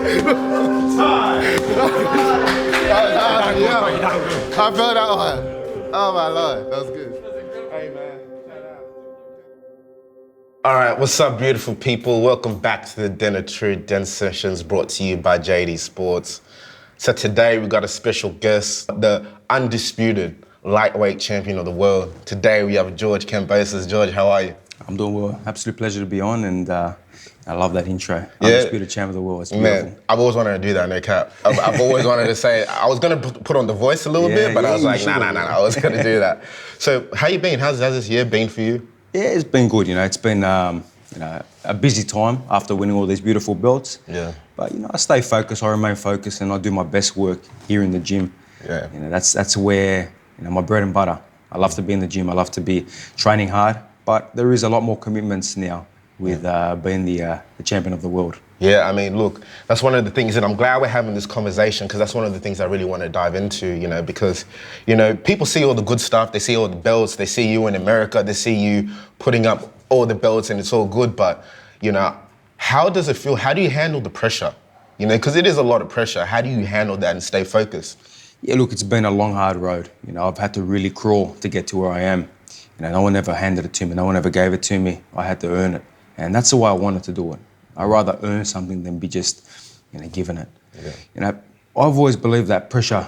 I felt that one. Oh my Lord, that was good. Hey man, shout out. All right, what's up, beautiful people? Welcome back to the Denoftruth Den Sessions, brought to you by JD Sports. So today we got a special guest, the undisputed lightweight champion of the world. Today we have George Kambosos. George, how are you? I'm doing well. Absolute pleasure to be on, and I love that intro. Undisputed champ of the world. It's beautiful. Man, I've always wanted to do that, no cap. I've always wanted to say, I was going to put on the voice a little bit, but I was like, nah, I was going to do that. So how you been? How's this year been for you? Yeah, it's been good. It's been a busy time after winning all these beautiful belts. Yeah. But I stay focused. I remain focused, and I do my best work here in the gym. Yeah. That's where my bread and butter. I love to be in the gym. I love to be training hard. But there is a lot more commitments now with being the champion of the world. Yeah, I mean, look, that's one of the things, and I'm glad we're having this conversation because that's one of the things I really want to dive into, because, people see all the good stuff, they see all the belts, they see you in America, they see you putting up all the belts and it's all good, but, how does it feel? How do you handle the pressure? Because it is a lot of pressure. How do you handle that and stay focused? Yeah, look, it's been a long, hard road. I've had to really crawl to get to where I am. No one ever handed it to me. No one ever gave it to me. I had to earn it. And that's the way I wanted to do it. I'd rather earn something than be just, given it. Yeah. I've always believed that pressure,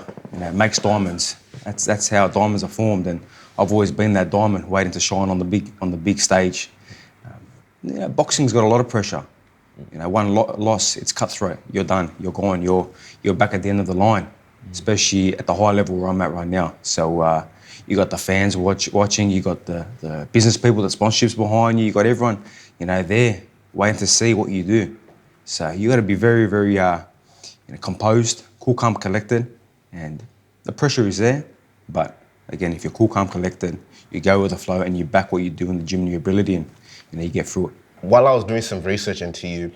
makes diamonds. That's how diamonds are formed. And I've always been that diamond waiting to shine on the big stage. Boxing's got a lot of pressure. One loss, it's cutthroat. You're done. You're gone. You're back at the end of the line, especially at the high level where I'm at right now. So you got the fans watching. You got the business people, the sponsorships behind you. You got everyone, there waiting to see what you do. So you got to be very, very composed, cool, calm, collected, and the pressure is there. But again, if you're cool, calm, collected, you go with the flow and you back what you do in the gym and your ability, and you get through it. While I was doing some research into you,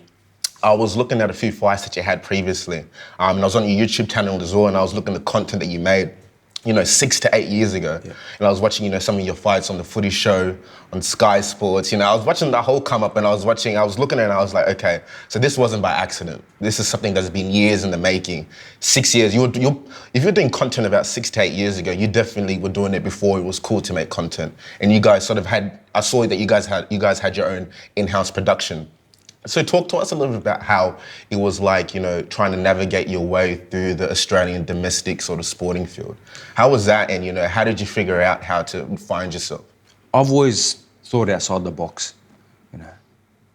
I was looking at a few fights that you had previously. And I was on your YouTube channel as well, and I was looking at the content that you made, 6 to 8 years ago. Yeah. And I was watching, some of your fights on the Footy Show, on Sky Sports. I was watching the whole come up, and I was looking at it, and I was like, okay, so this wasn't by accident. This is something that's been years in the making. 6 years. If you're doing content about 6 to 8 years ago, you definitely were doing it before it was cool to make content. And you guys sort of I saw that you guys had your own in-house production. So talk to us a little bit about how it was like, trying to navigate your way through the Australian domestic sort of sporting field. How was that, and, how did you figure out how to find yourself? I've always thought outside the box.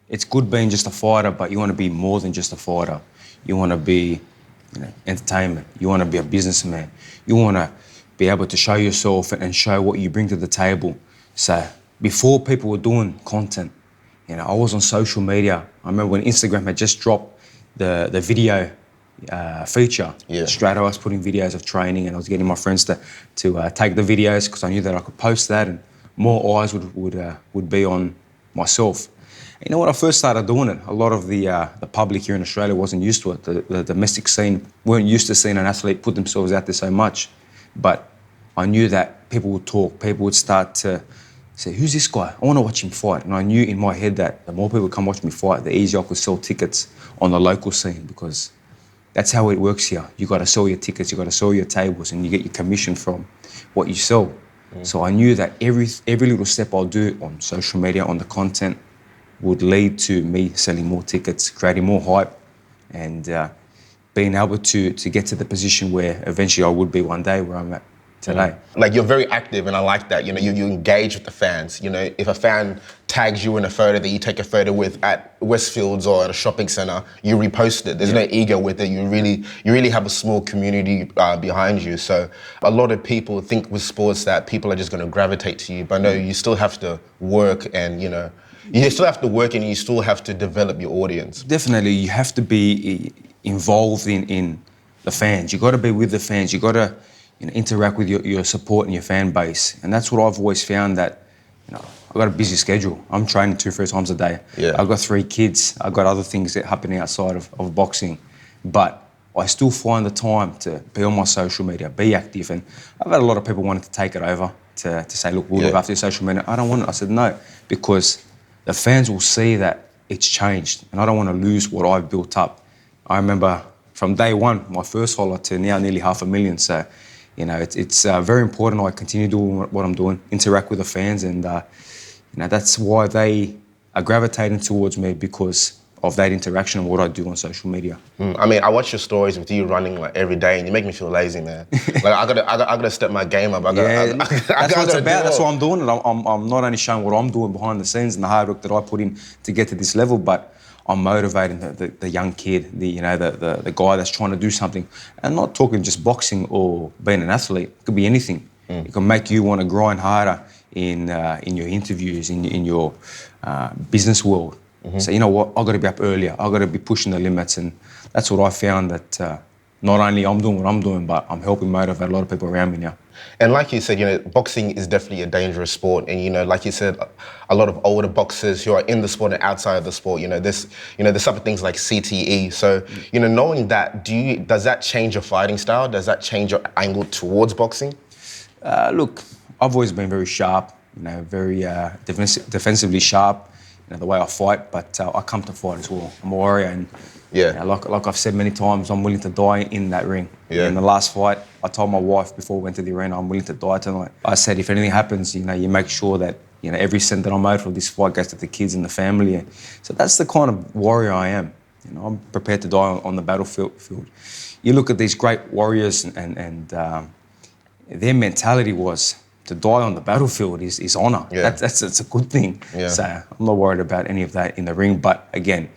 It's good being just a fighter, but you want to be more than just a fighter. You want to be, entertainment. You want to be a businessman. You want to be able to show yourself and show what you bring to the table. So before people were doing content, I was on social media. I remember when Instagram had just dropped the video feature. Yeah. Straight away I was putting videos of training, and I was getting my friends to take the videos because I knew that I could post that and more eyes would be on myself. And when I first started doing it, a lot of the public here in Australia wasn't used to it. The domestic scene weren't used to seeing an athlete put themselves out there so much. But I knew that people would talk, people would start to say, who's this guy? I want to watch him fight. And I knew in my head that the more people come watch me fight, the easier I could sell tickets on the local scene, because that's how it works here. You got to sell your tickets, you got to sell your tables, and you get your commission from what you sell. So I knew that every little step I'll do on social media, on the content, would lead to me selling more tickets, creating more hype, and being able to get to the position where eventually I would be one day where I'm at today. Like, you're very active, and I like that. You engage with the fans. If a fan tags you in a photo that you take a photo with at Westfields or at a shopping centre, you repost it. There's no ego with it. You really have a small community behind you. So a lot of people think with sports that people are just going to gravitate to you, but no, you still have to work, and you still have to work, and you still have to develop your audience. Definitely, you have to be involved in the fans. You got to be with the fans. You got to interact with your support and your fan base. And that's what I've always found, that I've got a busy schedule. I'm training 2-3 times a day. Yeah. I've got 3 kids. I've got other things that happening outside of boxing. But I still find the time to be on my social media, be active. And I've had a lot of people wanting to take it over, to say, look, we'll look after your social media. I don't want it. I said, no, because the fans will see that it's changed, and I don't want to lose what I've built up. I remember from day one, my first holler to now nearly 500,000. So, you know, it's very important I continue doing what I'm doing, interact with the fans, and you know, that's why they are gravitating towards me, because of that interaction and what I do on social media. I mean, I watch your stories with you running like every day, and you make me feel lazy, man. Like I gotta step my game up. That's what it's about. That's why I'm doing it. I'm not only showing what I'm doing behind the scenes and the hard work that I put in to get to this level, but I'm motivating the young kid, the guy that's trying to do something, and not talking just boxing or being an athlete. It could be anything. It can make you want to grind harder in your interviews, in your business world. So, you know what, I've got to be up earlier. I've got to be pushing the limits. And that's what I found, that not only I'm doing what I'm doing, but I'm helping motivate a lot of people around me now. And like you said, you know, boxing is definitely a dangerous sport. And, you know, like you said, a lot of older boxers who are in the sport and outside of the sport, there's some things like CTE. So, you know, knowing that, does that change your fighting style? Does that change your angle towards boxing? Look, I've always been very sharp, very defensively sharp, the way I fight, but I come to fight as well. I'm a warrior, and like I've said many times, I'm willing to die in that ring. In the last fight, I told my wife before we went to the arena, I'm willing to die tonight. I said, if anything happens, you make sure that every cent that I'm owed for this fight goes to the kids and the family. So that's the kind of warrior I am. I'm prepared to die on the battlefield. You look at these great warriors, and their mentality was, to die on the battlefield is honour. That's a good thing. So I'm not worried about any of that in the ring. But again,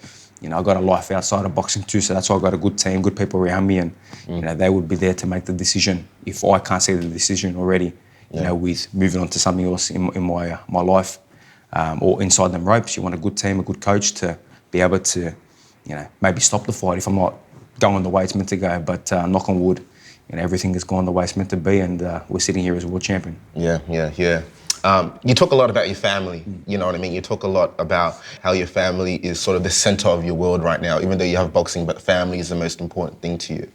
I've got a life outside of boxing too, so that's why I've got a good team, good people around me, and they would be there to make the decision if I can't see the decision already. With moving on to something else in my life, or inside them ropes. You want a good team, a good coach to be able to, maybe stop the fight if I'm not going the way it's meant to go. But knock on wood, everything has gone the way it's meant to be, and we're sitting here as a world champion. You talk a lot about your family, you know what I mean? You talk a lot about how your family is sort of the center of your world right now, even though you have boxing, but family is the most important thing to you.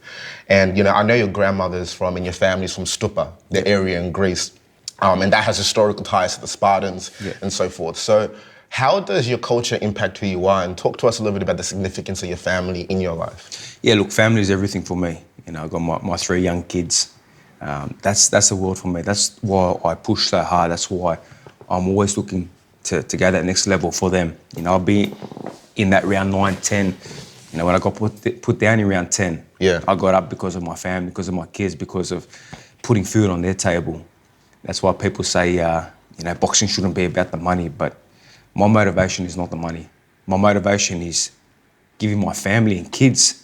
And, I know your grandmother's from, and your family's from Stupa, the area in Greece, and that has historical ties to the Spartans and so forth. So how does your culture impact who you are? And talk to us a little bit about the significance of your family in your life. Yeah, look, family is everything for me. I've got my 3 young kids. That's the world for me. That's why I push so hard. That's why I'm always looking to go that next level for them. I'll be in that round 9, 10. When I got put down in round 10, I got up because of my family, because of my kids, because of putting food on their table. That's why people say, boxing shouldn't be about the money, but my motivation is not the money. My motivation is giving my family and kids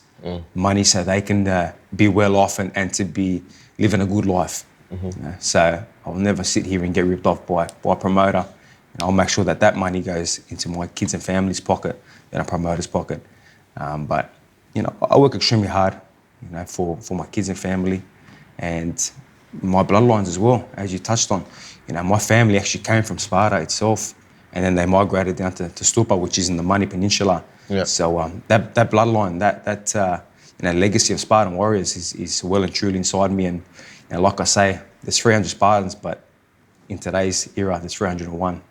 money so they can be well off and to be living a good life. So I'll never sit here and get ripped off by a promoter. I'll make sure that money goes into my kids and family's pocket than a promoter's pocket. But I work extremely hard, for my kids and family, and my bloodlines as well, as you touched on. My family actually came from Sparta itself, and then they migrated down to Stupa, which is in the Manny Peninsula. So that bloodline, that legacy of Spartan warriors is well and truly inside me. And like I say, there's 300 Spartans, but in today's era, there's 301.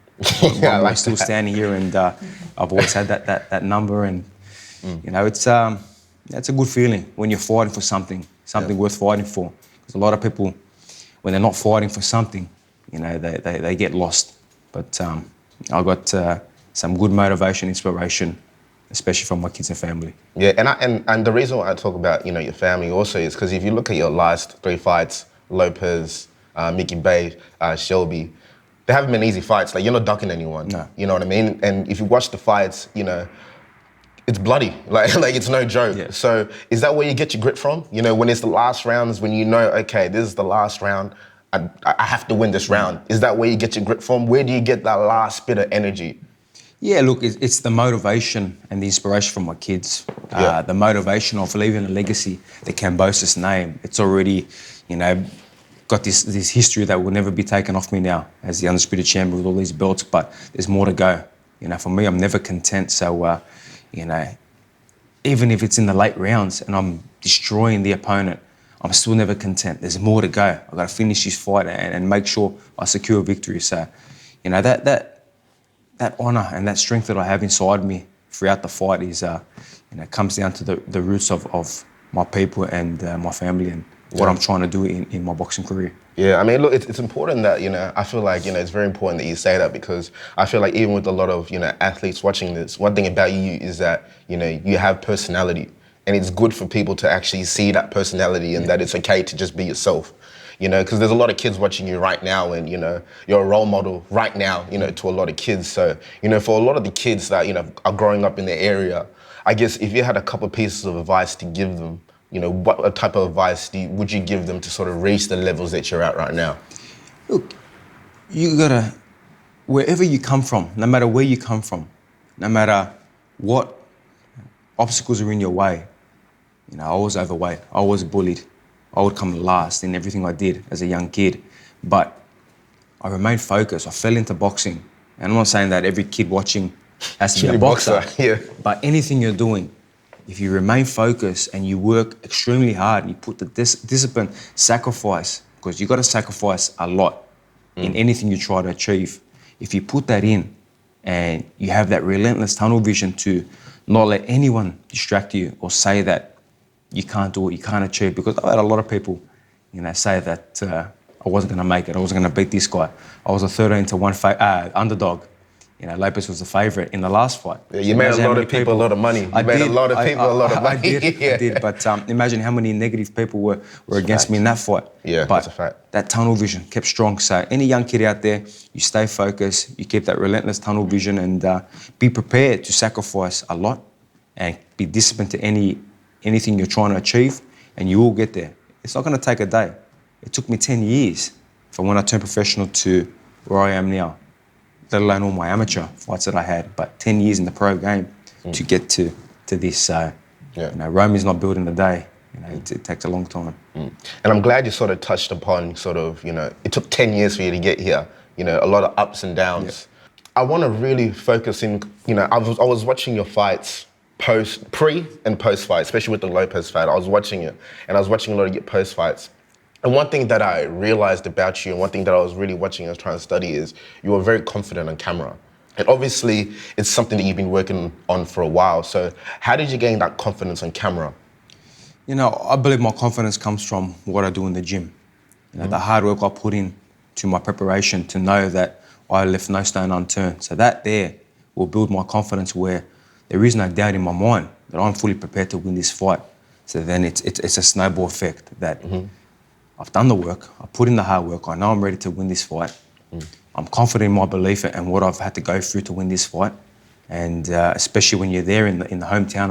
I'm still standing here, and I've always had that number. And it's a good feeling when you're fighting for something worth fighting for. Because a lot of people, when they're not fighting for something, they get lost. But I've got some good motivation, inspiration, especially from my kids and family. Yeah, and the reason why I talk about, your family also is because if you look at your last 3 fights, Lopez, Mickey Bay, Shelby, they haven't been easy fights. Like, you're not ducking anyone. No. You know what I mean? And if you watch the fights, it's bloody. Like it's no joke. Yeah. So is that where you get your grit from? When it's the last rounds, when okay, this is the last round, I have to win this round. Is that where you get your grit from? Where do you get that last bit of energy? Yeah, look, it's the motivation and the inspiration from my kids. The motivation of leaving a legacy, the Kambosos name. It's already, got this history that will never be taken off me now as the Undisputed champion with all these belts, but there's more to go. For me, I'm never content. So, even if it's in the late rounds and I'm destroying the opponent, I'm still never content. There's more to go. I've got to finish this fight and make sure I secure victory. So, that honour and that strength that I have inside me throughout the fight is, comes down to the roots of my people and my family and what I'm trying to do in my boxing career. Yeah, I mean, look, it's important that, I feel like, it's very important that you say that, because I feel like even with a lot of, athletes watching this, one thing about you is that, you have personality. And it's good for people to actually see that personality and that it's okay to just be yourself. Because there's a lot of kids watching you right now and, you're a role model right now, to a lot of kids. So, for a lot of the kids that, are growing up in the area, I guess if you had a couple of pieces of advice to give them, what type of advice would you give them to sort of reach the levels that you're at right now? Look, you gotta, wherever you come from, no matter where you come from, no matter what obstacles are in your way, I was overweight, I was bullied, I would come last in everything I did as a young kid, but I remained focused. I fell into boxing, and I'm not saying that every kid watching has to be a boxer, yeah. But anything you're doing, if you remain focused and you work extremely hard, you put the discipline, sacrifice, because you got to sacrifice a lot in anything you try to achieve. If you put that in and you have that relentless tunnel vision to not let anyone distract you or say that you can't do it, you can't achieve, because I've had a lot of people, say that I wasn't going to make it, I wasn't going to beat this guy. I was a 13-1 underdog. Lopez was the favourite in the last fight. Yeah, you made a lot of people a lot of money. You made a lot of people a lot of money. I did. But imagine how many negative people were against me in that fight. Yeah, but that's a fact. That tunnel vision kept strong. So any young kid out there, you stay focused, you keep that relentless tunnel vision, and be prepared to sacrifice a lot and be disciplined to anything you're trying to achieve, and you will get there. It's not going to take a day. It took me 10 years from when I turned professional to where I am now, let alone all my amateur fights that I had, but 10 years in the pro game to get to this. So, Rome is not built in a day. It takes a long time. And I'm glad you sort of touched upon it took 10 years for you to get here, a lot of ups and downs. I want to really focus in, I was watching your fights pre and post fight, especially with the Lopez fight. I was watching it, and I was watching a lot of your post fights. And one thing that I realized about you, and one thing that I was really watching and trying to study, is you were very confident on camera. And obviously, it's something that you've been working on for a while. So how did you gain that confidence on camera? I believe my confidence comes from what I do in the gym. The hard work I put in to my preparation to know that I left no stone unturned. So that there will build my confidence where there is no doubt in my mind that I'm fully prepared to win this fight. So then it's a snowball effect that I've done the work, I put in the hard work, I know I'm ready to win this fight. I'm confident in my belief and what I've had to go through to win this fight. And especially when you're there in the hometown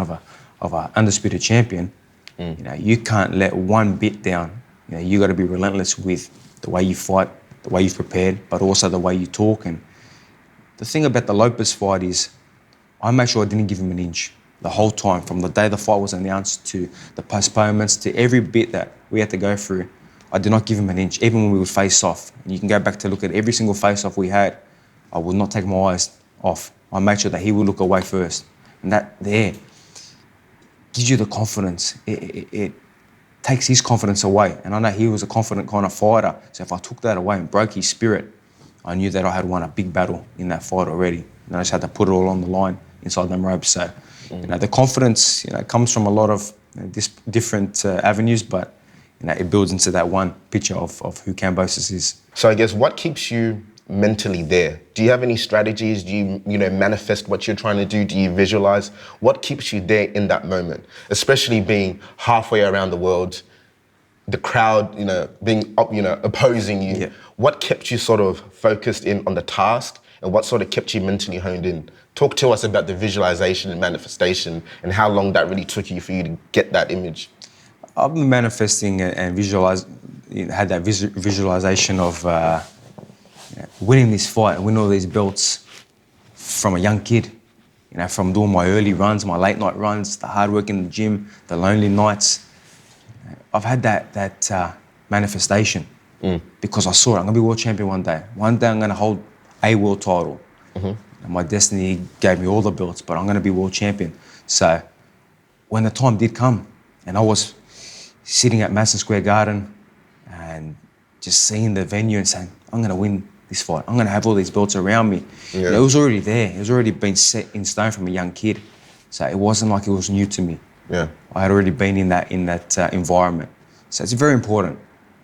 of a undisputed champion, you can't let one bit down. You got to be relentless with the way you fight, the way you've prepared, but also the way you talk. And the thing about the Lopez fight is I made sure I didn't give him an inch the whole time, from the day the fight was announced to the postponements to every bit that we had to go through. I did not give him an inch, even when we would face off. And you can go back to look at every single face-off we had. I would not take my eyes off. I made sure that he would look away first. And that there gives you the confidence. It takes his confidence away. And I know he was a confident kind of fighter. So if I took that away and broke his spirit, I knew that I had won a big battle in that fight already. And I just had to put it all on the line inside them ropes. So, the confidence, comes from a lot of different avenues, but it builds into that one picture of who Kambosos is. So I guess what keeps you mentally there? Do you have any strategies? Do you, manifest what you're trying to do? Do you visualize? What keeps you there in that moment? Especially being halfway around the world, the crowd, being up, opposing you. Yeah. What kept you sort of focused in on the task, and what sort of kept you mentally honed in? Talk to us about the visualization and manifestation and how long that really took you for you to get that image. I've been manifesting and had that visualization of winning this fight and winning all these belts from a young kid. From doing my early runs, my late night runs, the hard work in the gym, the lonely nights. I've had that manifestation because I saw it. I'm going to be world champion one day. One day I'm going to hold a world title. And my destiny gave me all the belts, but I'm going to be world champion. So when the time did come and I was sitting at Madison Square Garden and just seeing the venue and saying, I'm going to win this fight. I'm going to have all these belts around me. Yeah. You know, it was already there. It was already been set in stone from a young kid. So it wasn't like it was new to me. Yeah. I had already been in that environment. So it's very important,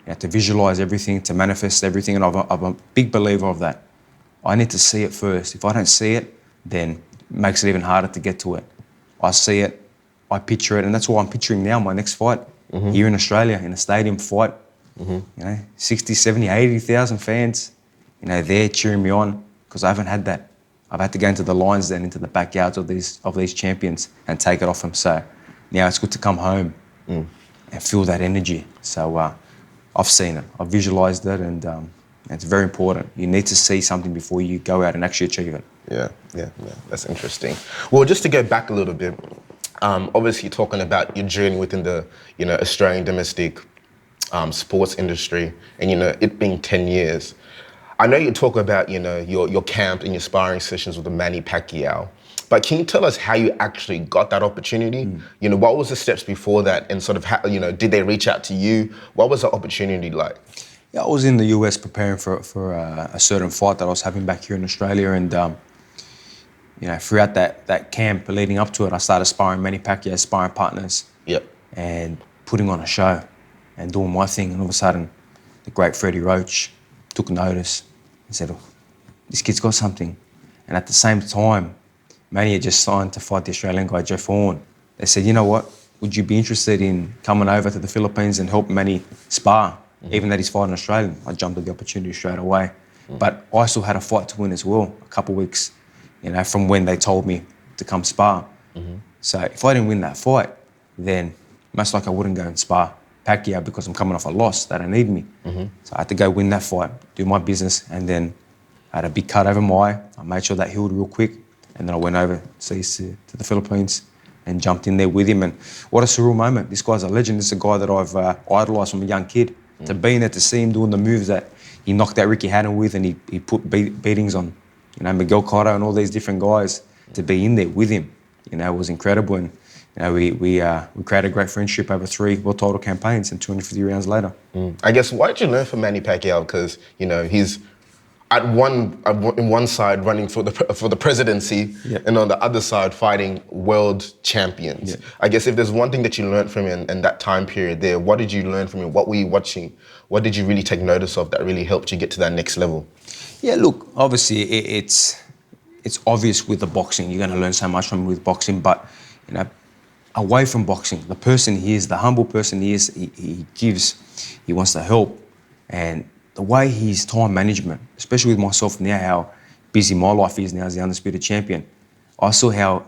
you know, to visualize everything, to manifest everything, and I'm a big believer of that. I need to see it first. If I don't see it, then it makes it even harder to get to it. I see it, I picture it, and that's what I'm picturing now, my next fight here in Australia, in a stadium fight. You know, 60, 70, 80,000 fans, you know, there cheering me on, because I haven't had that. I've had to go into the lines then, into the backyards of these champions and take it off them. So now it's good to come home and feel that energy. So I've seen it, I've visualised it, and it's very important. You need to see something before you go out and actually achieve it. Yeah, that's interesting. Well, just to go back a little bit, obviously talking about your journey within the, you know, Australian domestic sports industry, and, you know, it being 10 years. I know you talk about, you know, your camp and your sparring sessions with the Manny Pacquiao, but can you tell us how you actually got that opportunity? You know, what was the steps before that, and sort of how, you know, did they reach out to you? What was the opportunity like? Yeah, I was in the US preparing for a certain fight that I was having back here in Australia, and you know, throughout that camp leading up to it, I started sparring Manny Pacquiao, sparring partners, and putting on a show and doing my thing. And all of a sudden, the great Freddie Roach took notice and said, "Oh, this kid's got something." And at the same time, Manny had just signed to fight the Australian guy, Jeff Horn. They said, "You know what? Would you be interested in coming over to the Philippines and help Manny spar?" Even though he's fighting Australian, I jumped at the opportunity straight away. But I still had a fight to win as well, a couple of weeks, you know, from when they told me to come spar. So if I didn't win that fight, then most likely I wouldn't go and spar Pacquiao, because I'm coming off a loss. They don't need me. So I had to go win that fight, do my business, and then I had a big cut over my eye. I made sure that healed real quick, and then I went overseas to the Philippines and jumped in there with him. And what a surreal moment. This guy's a legend. This is a guy that I've idolised from a young kid. To be in there, to see him doing the moves that he knocked out Ricky Hatton with, and he put beatings on, you know, Miguel Cotto and all these different guys, to be in there with him, you know, was incredible. And, you know, we created a great friendship over 3 world title campaigns and 250 rounds later. I guess, what did you learn from Manny Pacquiao? Because, you know, he's in one side running for the presidency, and on the other side fighting world champions. I guess if there's one thing that you learned from him in that time period there, what did you learn from him? What were you watching? What did you really take notice of that really helped you get to that next level? Yeah, look, obviously it's obvious with the boxing. You're going to learn so much from him with boxing, but, you know, away from boxing, the person he is, the humble person he is, he gives, he wants to help, and the way his time management, especially with myself now, how busy my life is now as the Undisputed Champion, I saw how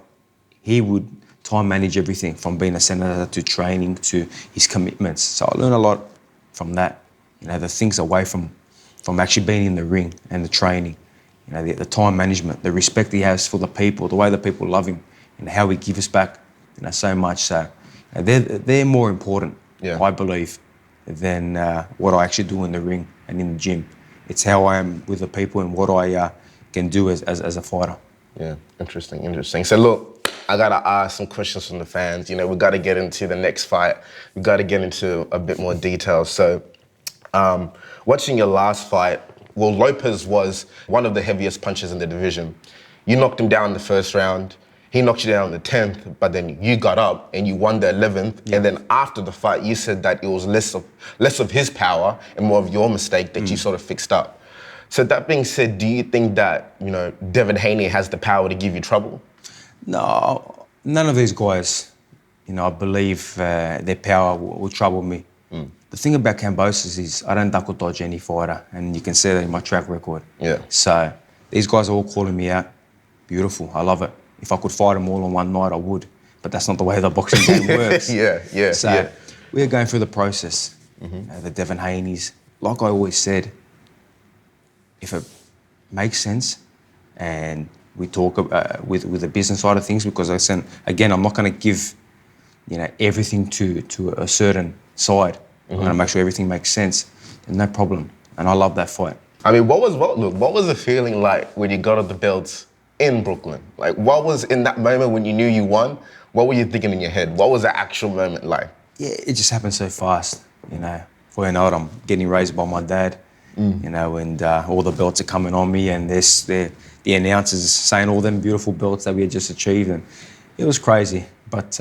he would time manage everything, from being a senator to training to his commitments. So I learned a lot from that. You know, the things away from actually being in the ring and the training. You know, the time management, the respect he has for the people, the way the people love him, and how he gives back, you know, so much. So, you know, they're more important, I believe, than what I actually do in the ring and in the gym. It's how I am with the people and what I can do as a fighter. Yeah, interesting. So look, I gotta ask some questions from the fans. You know, we gotta get into the next fight. We gotta get into a bit more detail. So, watching your last fight, well, Lopez was one of the heaviest punchers in the division. You knocked him down in the first round. He knocked you down in the 10th, but then you got up and you won the 11th. And then after the fight, you said that it was less of his power and more of your mistake that you sort of fixed up. So that being said, do you think that, you know, Devin Haney has the power to give you trouble? No, none of these guys, you know, I believe their power will trouble me. The thing about Kambosos is I don't duck or dodge any fighter, and you can see that in my track record. So these guys are all calling me out. Beautiful, I love it. If I could fight them all on one night, I would. But that's not the way the boxing game works. So we're going through the process. The Devin Haneys, like I always said, if it makes sense and we talk with the business side of things, because I said, again, I'm not going to give, you know, everything to a certain side. I'm going to make sure everything makes sense. And no problem. And I love that fight. I mean, what was the feeling like when you got the belts in Brooklyn? Like, what was in that moment when you knew you won? What were you thinking in your head? What was the actual moment like? Yeah, it just happened so fast, you know. Before you know it, I'm getting raised by my dad. you know, and all the belts are coming on me, and the announcers saying all them beautiful belts that we had just achieved, and it was crazy. But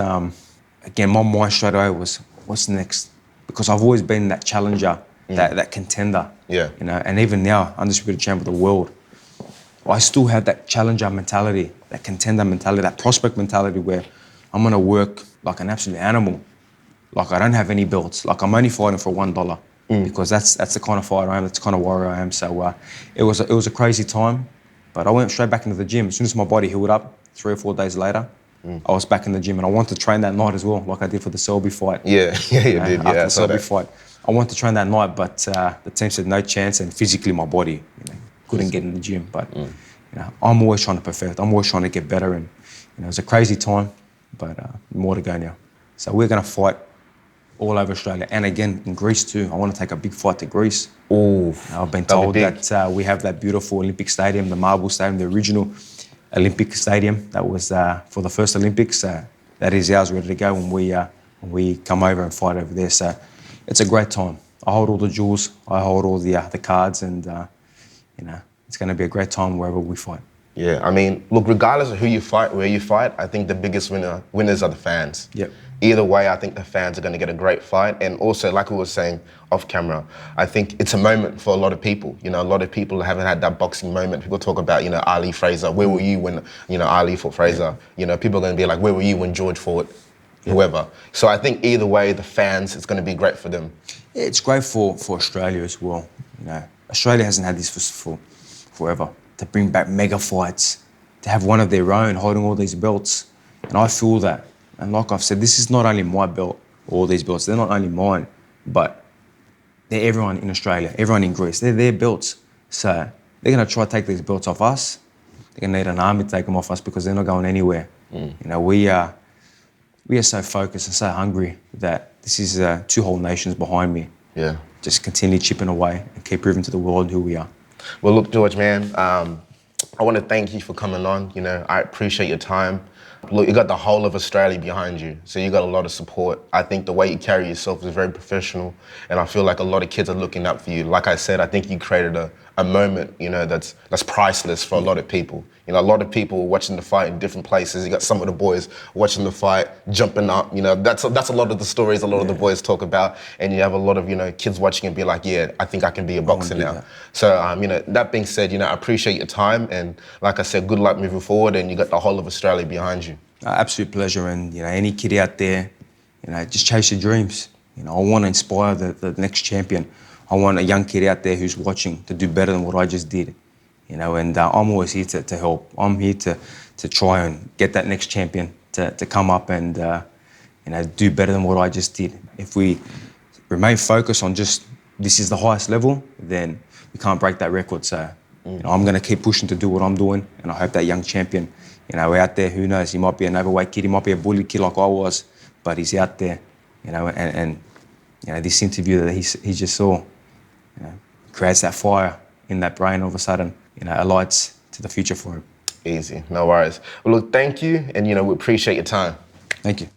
again, my mind straight away was, what's next? Because I've always been that challenger, that contender. Yeah. You know, and even now, undisputed champ of the world, I still have that challenger mentality, that contender mentality, that prospect mentality where I'm gonna work like an absolute animal. Like I don't have any belts. Like I'm only fighting for $1 because that's the kind of fighter I am. That's the kind of warrior I am. So it was a crazy time, but I went straight back into the gym as soon as my body healed up. 3 or 4 days later, I was back in the gym, and I wanted to train that night as well, like I did for the Selby fight. Yeah, you did. Yeah, After the Selby fight, I wanted to train that night, but the team said no chance, and physically my body, couldn't get in the gym. But I'm always trying to perfect. I'm always trying to get better, and it was a crazy time, but more to go now. So we're gonna fight all over Australia, and again in Greece too. I want to take a big fight to Greece. Oh, I've been told that we have that beautiful Olympic stadium, the marble stadium, the original Olympic stadium that was for the first Olympics. That is ours, ready to go when we come over and fight over there. So it's a great time. I hold all the jewels, I hold all the cards, and it's going to be a great time wherever we fight. Yeah, I mean, look, regardless of who you fight, where you fight, I think the biggest winners are the fans. Yep. Either way, I think the fans are going to get a great fight. And also, like we were saying off camera, I think it's a moment for a lot of people. A lot of people haven't had that boxing moment. People talk about, Ali Fraser. Where were you when, Ali fought Fraser? People are going to be like, where were you when George fought whoever? So I think either way, the fans, it's going to be great for them. Yeah, it's great for Australia as well. Australia hasn't had this for forever. To bring back mega fights, to have one of their own holding all these belts. And I feel that. And like I've said, this is not only my belt, all these belts, they're not only mine, but they're everyone in Australia, everyone in Greece, they're their belts. So they're gonna try to take these belts off us. They're gonna need an army to take them off us because they're not going anywhere. We are so focused and so hungry that this is 2 whole nations behind me. Yeah. Just continue chipping away and keep proving to the world who we are. Well, look, George, man, I want to thank you for coming on. I appreciate your time. Look, you got the whole of Australia behind you, so you got a lot of support. I think the way you carry yourself is very professional, and I feel like a lot of kids are looking up for you. Like I said, I think you created a moment, that's priceless for a lot of people. A lot of people watching the fight in different places. You got some of the boys watching the fight, jumping up. That's a lot of the stories a lot of the boys talk about, and you have a lot of kids watching and be like, yeah, I think I can be a boxer now. That. So that being said, I appreciate your time, and like I said, good luck moving forward, and you got the whole of Australia behind you. Absolute pleasure, and any kid out there, just chase your dreams. I want to inspire the next champion. I want a young kid out there who's watching to do better than what I just did. And I'm always here to help. I'm here to try and get that next champion to come up and do better than what I just did. If we remain focused on just this is the highest level, then we can't break that record. So I'm going to keep pushing to do what I'm doing, and I hope that young champion, out there, who knows, he might be an overweight kid, he might be a bullied kid like I was, but he's out there, and this interview that he just saw, creates that fire in that brain all of a sudden, alights to the future for him. Easy, no worries. Well, look, thank you, and we appreciate your time. Thank you.